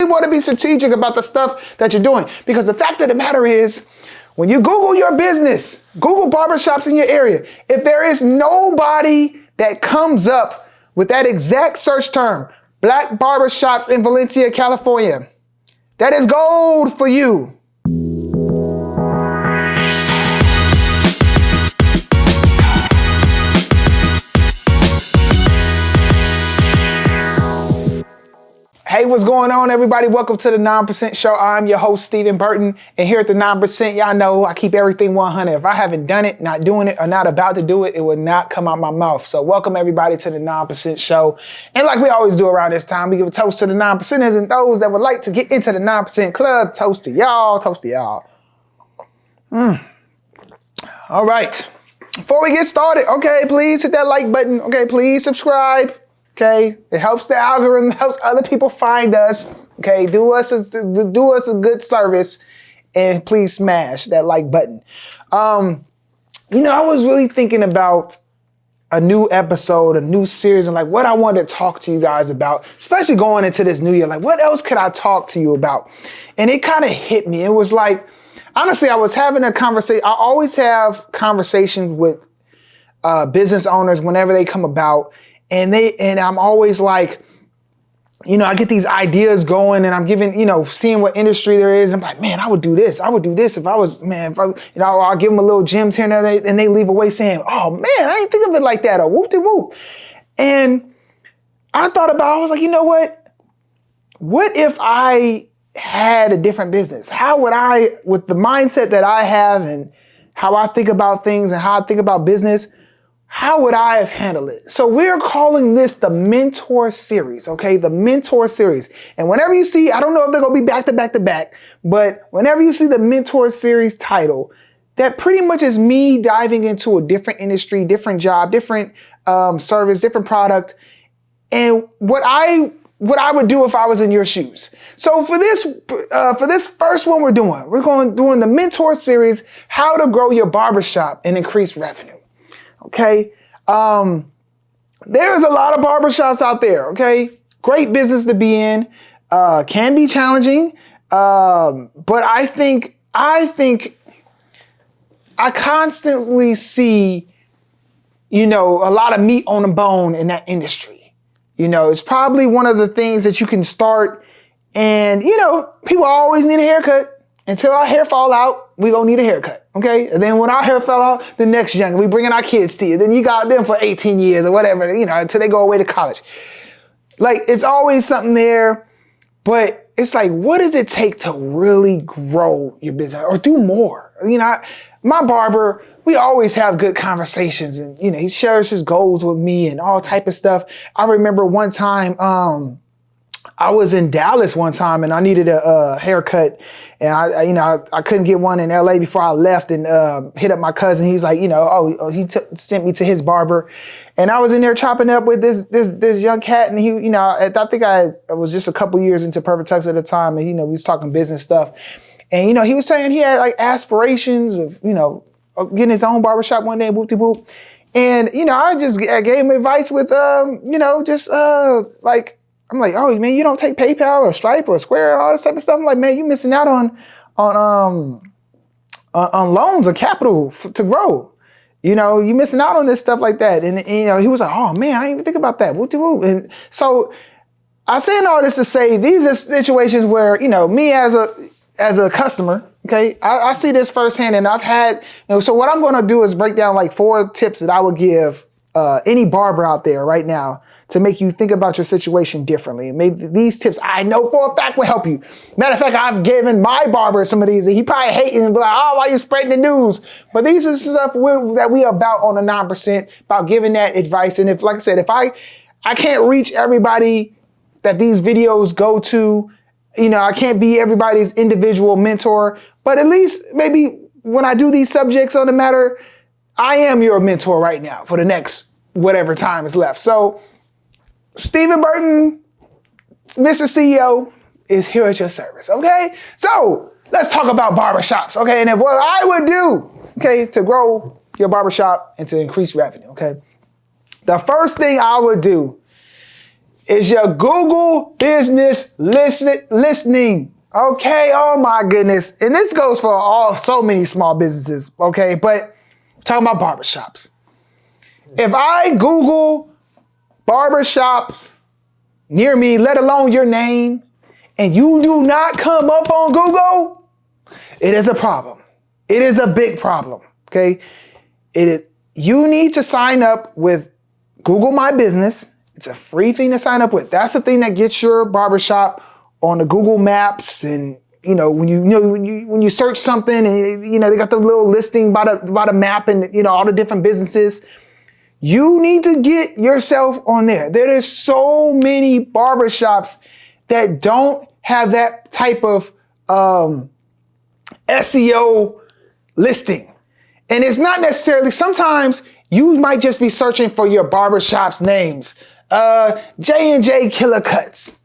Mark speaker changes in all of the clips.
Speaker 1: want to be strategic about the stuff that you're doing. Because the fact of the matter is, when you Google your business, Google barbershops in your area, if there is nobody that comes up with that exact search term, black barbershops in Valencia, California, that is gold for you. Hey, what's going on, everybody? Welcome to the 9% Show. I'm your host, Steven Burton. And here at the 9%, y'all know I keep everything 100. If I haven't done it, not doing it, or not about to do it, it will not come out my mouth. So welcome, everybody, to the 9% Show. And like we always do around this time, we give a toast to the 9%ers and those that would like to get into the 9% Club. Toast to y'all. Toast to y'all. All right. Before we get started, okay, please hit that like button. Okay, please subscribe. Okay, it helps the algorithm, helps other people find us. Okay, do us a good service, and please smash that like button. I was really thinking about a new episode, a new series, and like what I wanted to talk to you guys about, especially going into this new year. Like, what else could I talk to you about? And it kind of hit me. It was like, honestly, I was having a conversation. I always have conversations with business owners whenever they come about. And I'm always like, I get these ideas going and I'm giving, seeing what industry there is. I'm like, man, I would do this. I would do this if I was, I'll give them a little gems here and there and they leave away saying, oh man, I didn't think of it like that, or whoop-de-whoop. And I was like, you know what? What if I had a different business? How would I, with the mindset that I have and how I think about things and how I think about business, how would I have handled it? So we're calling this the Mentor Series, okay? The Mentor Series. And whenever you see, I don't know if they're going to be back to back to back, but whenever you see the Mentor Series title, that pretty much is me diving into a different industry, different job, different service, different product, and what I would do if I was in your shoes. So for this first one we're doing the Mentor Series, how to grow your barbershop and increase revenue. Okay, there's a lot of barbershops out there, okay? Great business to be in, can be challenging, but I think I constantly see, a lot of meat on the bone in that industry. It's probably one of the things that you can start and, people always need a haircut. Until our hair fall out, we gonna need a haircut, okay? And then when our hair fell out, the next young, we bringing our kids to you. Then you got them for 18 years or whatever, until they go away to college. Like, it's always something there, but it's like, what does it take to really grow your business or do more? My barber, we always have good conversations and, he shares his goals with me and all type of stuff. I remember one time, I was in Dallas one time and I needed a haircut and I couldn't get one in LA before I left and hit up my cousin. He's like, sent me to his barber and I was in there chopping up with this young cat and he, I think I was just a couple years into perfecttux at the time and, we was talking business stuff and, he was saying he had like aspirations of, getting his own barbershop one day, whoop-de-whoop. And, I just gave him advice with, I'm like, oh man, you don't take PayPal or Stripe or Square and all this type of stuff. I'm like, man, you missing out on loans or capital to grow. You missing out on this stuff like that. And he was like, oh man, I didn't even think about that. Woo-de-woo. And so I'm saying all this to say these are situations where, me as a customer, okay, I see this firsthand and I've had, so what I'm going to do is break down like 4 tips that I would give any barber out there right now to make you think about your situation differently. Maybe these tips I know for a fact will help you. Matter of fact, I've given my barber some of these and he probably hating and be like, oh, why you spreading the news? But these are stuff that we are about on the 9%, about giving that advice. And if, like I said, if I can't reach everybody that these videos go to, I can't be everybody's individual mentor, but at least maybe when I do these subjects on the matter, I am your mentor right now for the next whatever time is left. So Steven Burton, Mr. CEO, is here at your service, okay? So let's talk about barbershops, okay? And what I would do, okay, to grow your barbershop and to increase revenue, okay? The first thing I would do is your Google business listening. Okay, oh my goodness. And this goes for so many small businesses, okay? But talking about barbershops. If I Google barbershops near me, let alone your name, and you do not come up on Google, it is a problem. It is a big problem, okay? You need to sign up with Google My Business. It's a free thing to sign up with. That's the thing that gets your barbershop on the Google Maps, and when you search something, and they got the little listing by the map, and all the different businesses. You need to get yourself on there. There is so many barbershops that don't have that type of SEO listing. And it's not necessarily, sometimes you might just be searching for your barbershop's names. J&J Killer Cuts.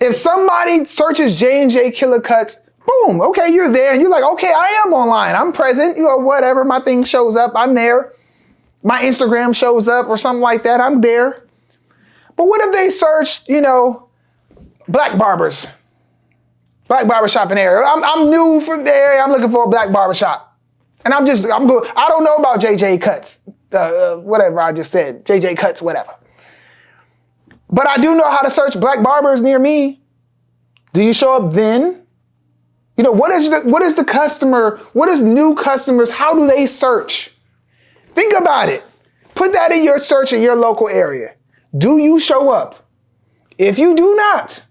Speaker 1: If somebody searches J&J Killer Cuts, boom, okay, you're there. And you're like, okay, I am online. I'm present, whatever. My thing shows up, I'm there. My Instagram shows up or something like that, I'm there. But what if they search, black barbers? Black barbershop in the area. I'm new from the area. I'm looking for a black barbershop. And I'm good. I don't know about JJ Cuts. Whatever I just said. JJ Cuts, whatever. But I do know how to search black barbers near me. Do you show up then? What is the customer? What is new customers? How do they search? Think about it. Put that in your search in your local area. Do you show up? If you do not,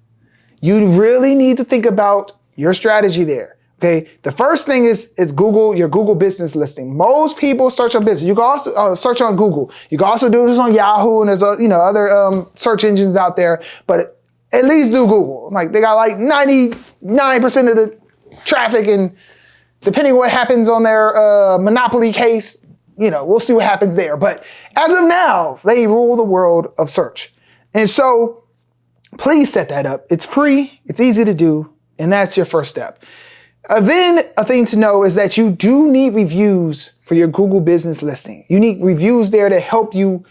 Speaker 1: you really need to think about your strategy there. Okay. The first thing is Google, your Google business listing. Most people search on business. You can also search on Google. You can also do this on Yahoo, and there's other search engines out there. But at least do Google. Like they got like 99% of the traffic, and depending on what happens on their monopoly case, we'll see what happens there. But as of now, they rule the world of search. And so please set that up. It's free. It's easy to do. And that's your first step. Then a thing to know is that you do need reviews for your Google business listing. You need reviews there to help you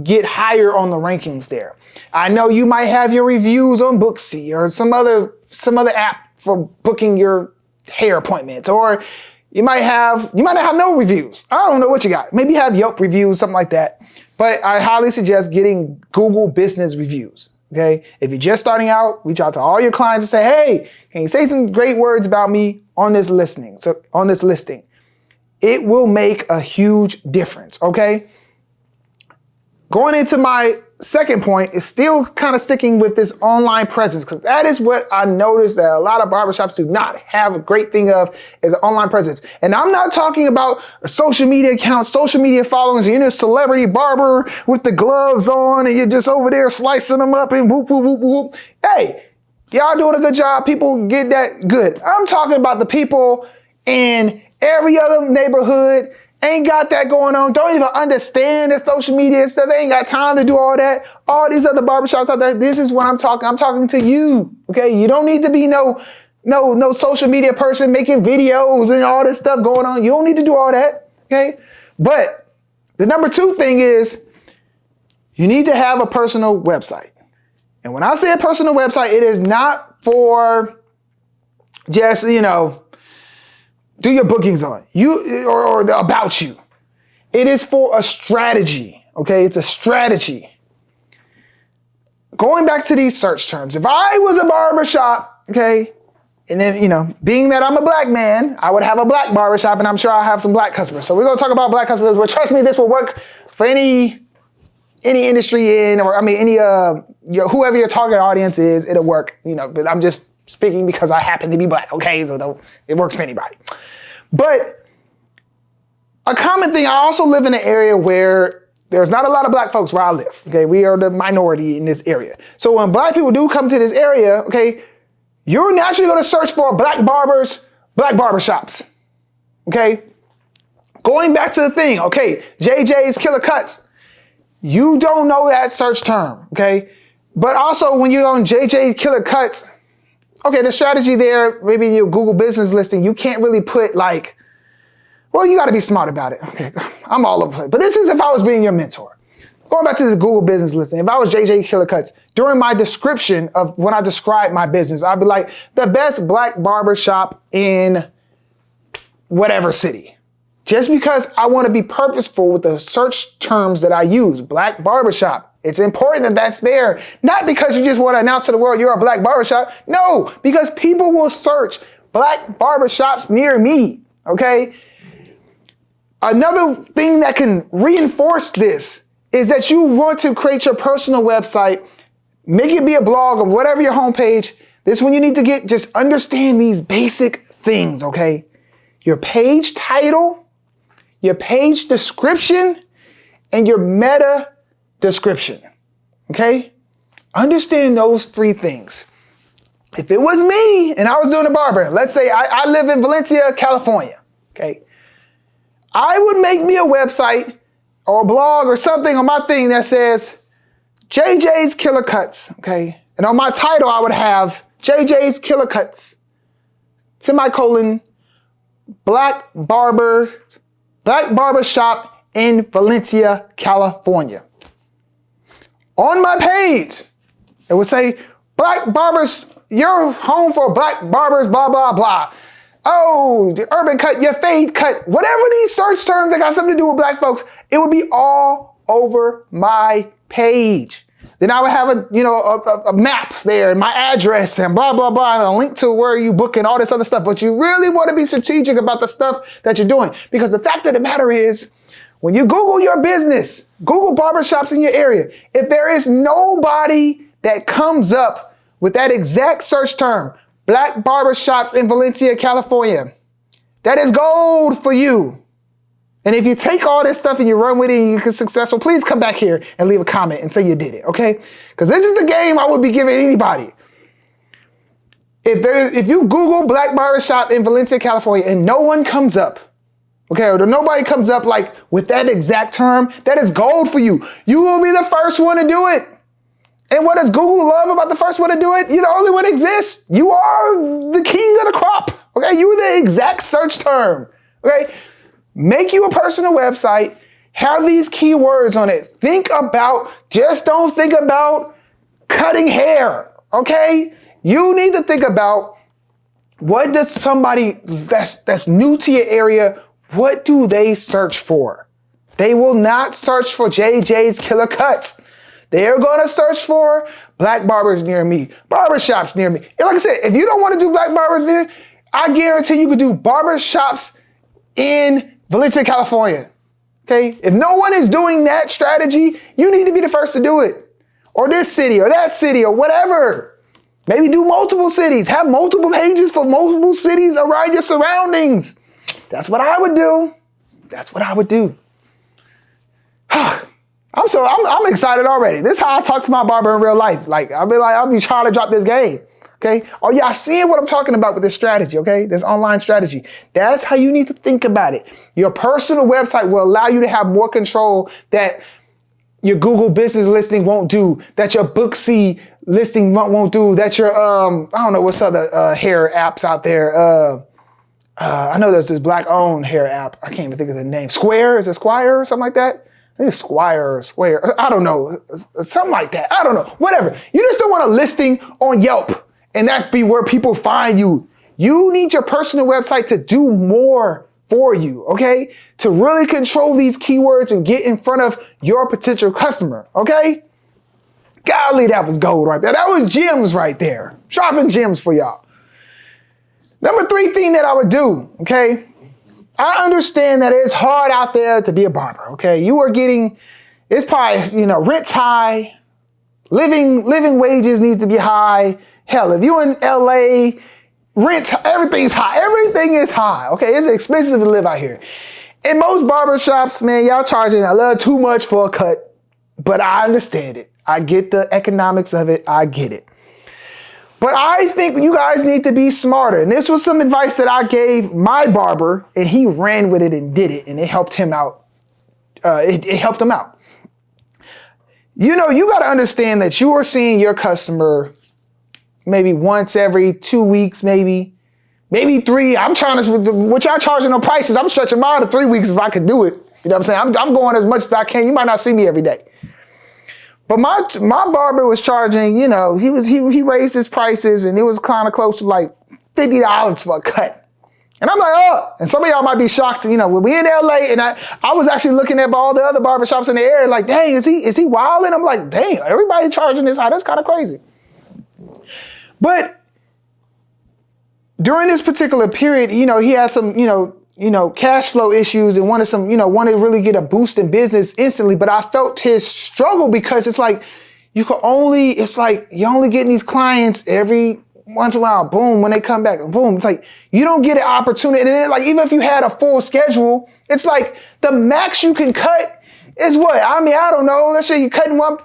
Speaker 1: get higher on the rankings there. I know you might have your reviews on Booksy or some other app for booking your hair appointments, or you might not have no reviews. I don't know what you got. Maybe you have Yelp reviews, something like that. But I highly suggest getting Google business reviews. Okay. If you're just starting out, reach out to all your clients and say, hey, can you say some great words about me on this listing? So on this listing, it will make a huge difference. Okay. Going into my second point is still kind of sticking with this online presence, because that is what I noticed that a lot of barbershops do not have a great thing of, is an online presence. And I'm not talking about a social media account, social media followings, and you're a celebrity barber with the gloves on and you're just over there slicing them up and whoop, whoop, whoop, whoop. Hey, y'all doing a good job. People get that good. I'm talking about the people in every other neighborhood ain't got that going on. Don't even understand the social media stuff. They ain't got time to do all that. All these other barbershops out there. This is what I'm talking. I'm talking to you. Okay. You don't need to be no social media person making videos and all this stuff going on. You don't need to do all that. Okay. But the number two thing is you need to have a personal website. And when I say a personal website, it is not for just, do your bookings on you or about you. It is for a strategy. Okay. It's a strategy. Going back to these search terms, if I was a barbershop, okay, and then, being that I'm a black man, I would have a black barbershop, and I'm sure I'll have some black customers. So we're going to talk about black customers, but trust me, this will work for any industry whoever your target audience is, it'll work, but I'm just speaking because I happen to be black. Okay. So it works for anybody. But a common thing, I also live in an area where there's not a lot of black folks where I live. Okay. We are the minority in this area. So when black people do come to this area, okay, you're naturally going to search for black barbers, black barbershops. Okay. Going back to the thing. Okay. JJ's Killer Cuts. You don't know that search term. Okay. But also when you're on JJ Killer Cuts, okay, the strategy there, maybe in your Google business listing, you can't really put you got to be smart about it. Okay, I'm all over the place. But this is if I was being your mentor. going back to this Google business listing, if I was JJ Killer Cuts, during my description of when I describe my business, I'd be like, the best black barber shop in whatever city. Just because I want to be purposeful with the search terms that I use, black barbershop. It's important that that's there. Not because you just want to announce to the world you're a black barbershop. No, because people will search black barbershops near me, okay? Another thing that can reinforce this is that you want to create your personal website, make it be a blog or whatever your homepage. This is when you need to just understand these basic things, okay? Your page title, your page description, and your meta description, okay? Understand those three things. If it was me and I was doing a barber, let's say I live in Valencia, California, okay? I would make me a website or a blog or something on my thing that says JJ's Killer Cuts, okay? And on my title, I would have JJ's Killer Cuts, semicolon, black barber shop in Valencia, California. On my page, it would say black barbers, your home for black barbers, blah, blah, blah. Oh, the urban cut, your fade cut, whatever these search terms that got something to do with black folks, it would be all over my page. Then I would have a map there and my address and blah, blah, blah, and a link to where you book and all this other stuff. But you really want to be strategic about the stuff that you're doing. Because the fact of the matter is, when you Google your business, Google barbershops in your area, if there is nobody that comes up with that exact search term, black barbershops in Valencia, California, that is gold for you. And if you take all this stuff and you run with it and you're successful, please come back here and leave a comment and say you did it, okay? Because this is the game I would be giving anybody. If you Google black barbershop in Valencia, California, and no one comes up, okay, or nobody comes up like with that exact term, that is gold for you. You will be the first one to do it. And what does Google love about the first one to do it? You're the only one that exists. You are the king of the crop, okay? You are the exact search term, okay? Make you a personal website, have these keywords on it. Just don't think about cutting hair, okay? You need to think about what does somebody that's new to your area, what do they search for? They will not search for JJ's Killer Cuts. They're going to search for black barbers near me, barbershops near me. And like I said, if you don't want to do black barbers near, I guarantee you could do barbershops in Valencia, California, okay? If no one is doing that strategy, you need to be the first to do it. Or this city, or that city, or whatever. Maybe do multiple cities. Have multiple pages for multiple cities around your surroundings. That's what I would do. That's what I would do. I'm excited already. This is how I talk to my barber in real life. I'll be trying to drop this game. Okay. Oh, y'all seeing what I'm talking about with this strategy, okay? This online strategy. That's how you need to think about it. Your personal website will allow you to have more control that your Google business listing won't do, that your Booksy listing won't do, that your, I don't know what's other hair apps out there. I know there's this black owned hair app. I can't even think of the name. Square, is it Squire or something like that? I think it's Squire or Square. I don't know. Something like that. I don't know. Whatever. You just don't want a listing on Yelp. And that's be where people find you. You need your personal website to do more for you, okay? To really control these keywords and get in front of your potential customer, okay? Golly, that was gold right there. That was gems right there. Dropping gems for y'all. Number 3 thing that I would do, okay? I understand that it's hard out there to be a barber, okay? It's probably, rent's high, living wages need to be high. Hell, if you're in LA, rent, everything's high. Everything is high, okay? It's expensive to live out here. In most barbershops, man, y'all charging a little too much for a cut, but I understand it. I get the economics of it. I get it. But I think you guys need to be smarter. And this was some advice that I gave my barber, and he ran with it and did it, and it helped him out. It helped him out. You got to understand that you are seeing your customer maybe once every 2 weeks, maybe 3. I'm trying to, what y'all charging on prices, I'm stretching mine to 3 weeks if I could do it. You know what I'm saying? I'm going as much as I can. You might not see me every day. But my barber was charging, he raised his prices and it was kind of close to like $50 for a cut. And I'm like, oh, and some of y'all might be shocked, when we in LA and I was actually looking at all the other barbershops in the area like, dang, is he wilding? I'm like, dang, everybody charging this high. That's kind of crazy. But during this particular period, he had some, cash flow issues and wanted to really get a boost in business instantly. But I felt his struggle because it's like, you're only getting these clients every once in a while, boom, when they come back, boom. It's like, you don't get an opportunity. And then, like, even if you had a full schedule, it's like the max you can cut is what? I mean, I don't know. Let's say you're cutting one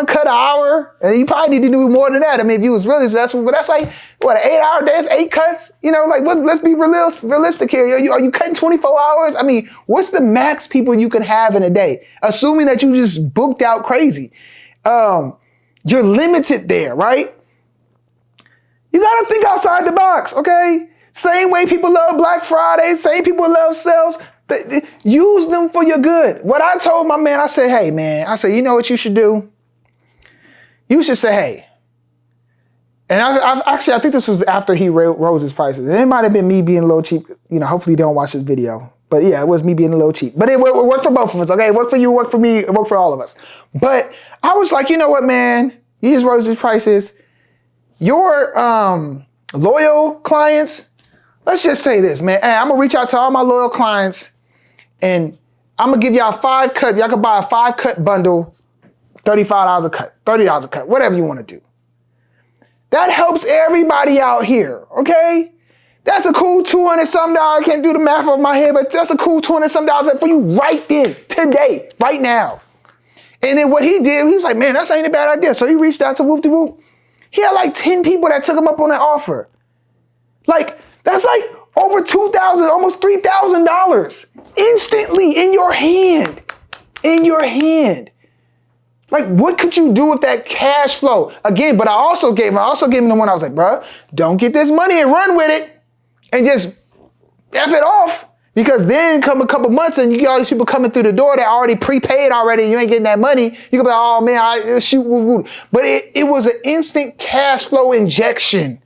Speaker 1: cut an hour, and you probably need to do more than that. I mean, if you was really successful, but that's like, what, an 8-hour day? That's 8 cuts? Let's be realistic here. Are you cutting 24 hours? I mean, what's the max people you can have in a day? Assuming that you just booked out crazy. You're limited there, right? You gotta think outside the box, okay? Same way people love Black Friday, same people love sales. Use them for your good. What I told my man, I said, hey man, you know what you should do? You should say, hey. And I think this was after he rose his prices. And it might have been me being a little cheap. Hopefully you don't watch this video. But yeah, it was me being a little cheap. But it worked for both of us, okay? It worked for you, it worked for me, it worked for all of us. But I was like, you know what, man? He just rose his prices. Your loyal clients, let's just say this, man. Hey, I'm gonna reach out to all my loyal clients and I'm gonna give y'all 5 cut. Y'all can buy a 5-cut bundle, $35 a cut, $30 a cut, whatever you wanna do. That helps everybody out here, okay? That's a cool $200-something. I can't do the math off my head, but that's a cool $200-something for you right then, today, right now. And then what he did, he was like, man, that ain't a bad idea. So he reached out to Whoop de Whoop. He had like 10 people that took him up on that offer. Like, that's like over $2,000, almost $3,000 instantly in your hand. In your hand. Like, what could you do with that cash flow? Again, but I also gave him the one I was like, bro, don't get this money and run with it and just F it off. Because then come a couple months and you get all these people coming through the door that already prepaid already and you ain't getting that money. You can be like, oh man, shoot. Woo. But it was an instant cash flow injection.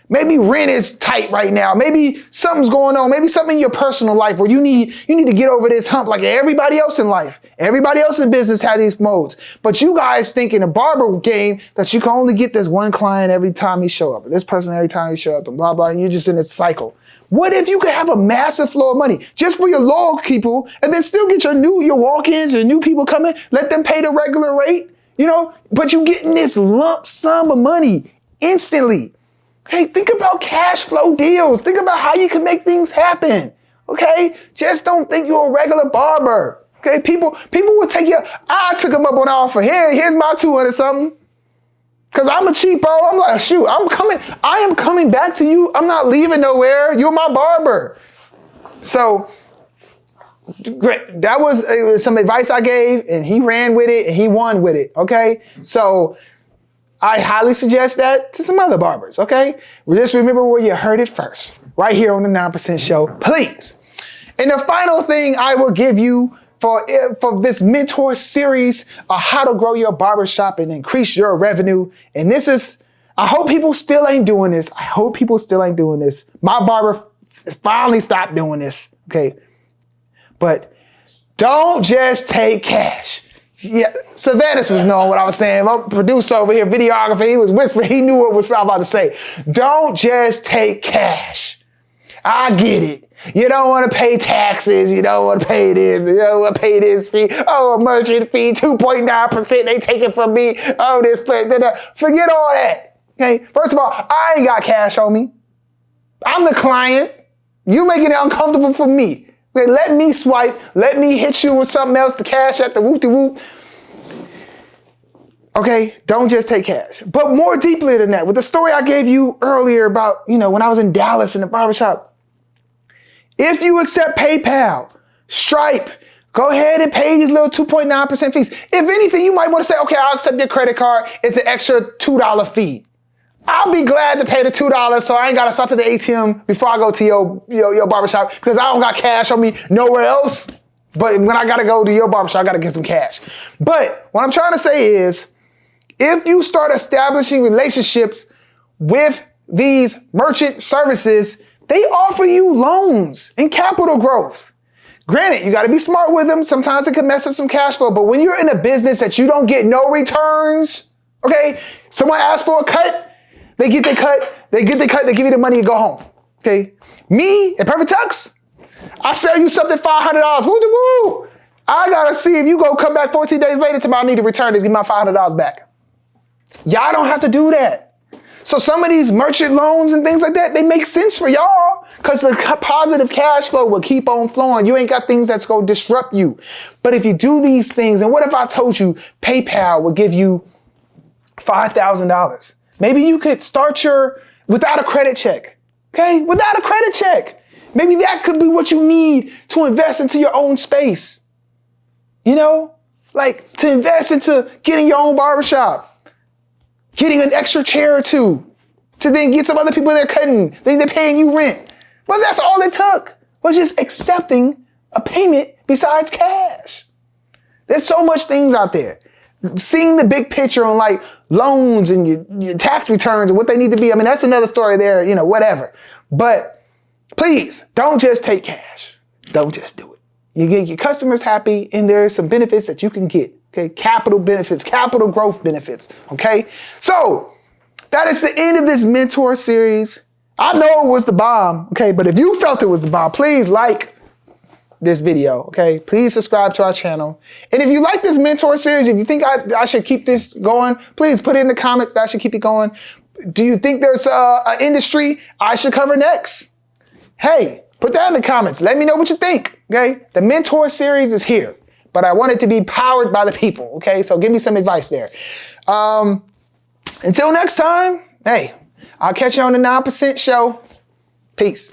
Speaker 1: Maybe rent is tight right now. Maybe something's going on. Maybe something in your personal life where you need to get over this hump like everybody else in life. Everybody else in business had these modes. But you guys think in the barber game that you can only get this one client every time he show up. This person every time he show up and blah, blah. And you're just in this cycle. What if you could have a massive flow of money just for your loyal people and then still get your walk-ins, your new people coming, let them pay the regular rate, but you getting this lump sum of money instantly. Okay, think about cash flow deals. Think about how you can make things happen. Okay, just don't think you're a regular barber. Okay, people will take I took them up on offer. Here's my 200-something. Cause I'm a cheapo. I'm like, shoot, I am coming back to you. I'm not leaving nowhere. You're my barber. So great. That was some advice I gave and he ran with it and he won with it. Okay. So I highly suggest that to some other barbers. Okay. Just remember where you heard it first, right here on the 9% show, please. And the final thing I will give you for this mentor series on how to grow your barbershop and increase your revenue. And this is, I hope people still ain't doing this. My barber finally stopped doing this, okay? But don't just take cash. Yeah, Sylvanus was knowing what I was saying. My producer over here, videographer, he was whispering. He knew what I was about to say. Don't just take cash. I get it. You don't want to pay taxes. You don't want to pay this. You don't want to pay this fee. Oh, a merchant fee, 2.9%. They take it from me. Oh, this place. Forget all that. Okay. First of all, I ain't got cash on me. I'm the client. You making it uncomfortable for me. Okay, let me swipe. Let me hit you with something else to cash at the whoop-de-whoop. Okay, don't just take cash. But more deeply than that, with the story I gave you earlier about, when I was in Dallas in the barbershop, if you accept PayPal, Stripe, go ahead and pay these little 2.9% fees. If anything, you might want to say, okay, I'll accept your credit card. It's an extra $2 fee. I'll be glad to pay the $2 so I ain't got to stop at the ATM before I go to your barbershop because I don't got cash on me nowhere else. But when I gotta go to your barbershop, I gotta get some cash. But what I'm trying to say is, if you start establishing relationships with these merchant services, they offer you loans and capital growth. Granted, you gotta be smart with them. Sometimes it can mess up some cash flow, but when you're in a business that you don't get no returns, okay? Someone asks for a cut, they get their cut, they give you the money and go home, okay? Me at perfecttux, I sell you something $500, woo-de-woo. I gotta see if you go come back 14 days later to I need to return this, give my $500 back. Y'all don't have to do that. So some of these merchant loans and things like that, they make sense for y'all because the positive cash flow will keep on flowing. You ain't got things that's going to disrupt you. But if you do these things, and what if I told you PayPal will give you $5,000? Maybe you could start without a credit check, okay? Without a credit check. Maybe that could be what you need to invest into your own space. You know, like to invest into getting your own barbershop. Getting an extra chair or two to then get some other people there cutting. Then they're paying you rent. But that's all it took was just accepting a payment besides cash. There's so much things out there. Seeing the big picture on like loans and your tax returns and what they need to be. I mean, that's another story there, you know, whatever. But please don't just take cash. Don't just do it. You get your customers happy and there's some benefits that you can get. Okay, capital benefits, capital growth benefits, okay? So, that is the end of this mentor series. I know it was the bomb, okay? But if you felt it was the bomb, please like this video, okay? Please subscribe to our channel. And if you like this mentor series, if you think I should keep this going, please put it in the comments that I should keep it going. Do you think there's an industry I should cover next? Hey, put that in the comments. Let me know what you think, okay? The mentor series is here. But I want it to be powered by the people, okay? So give me some advice there. Until next time, hey, I'll catch you on the 9% show. Peace.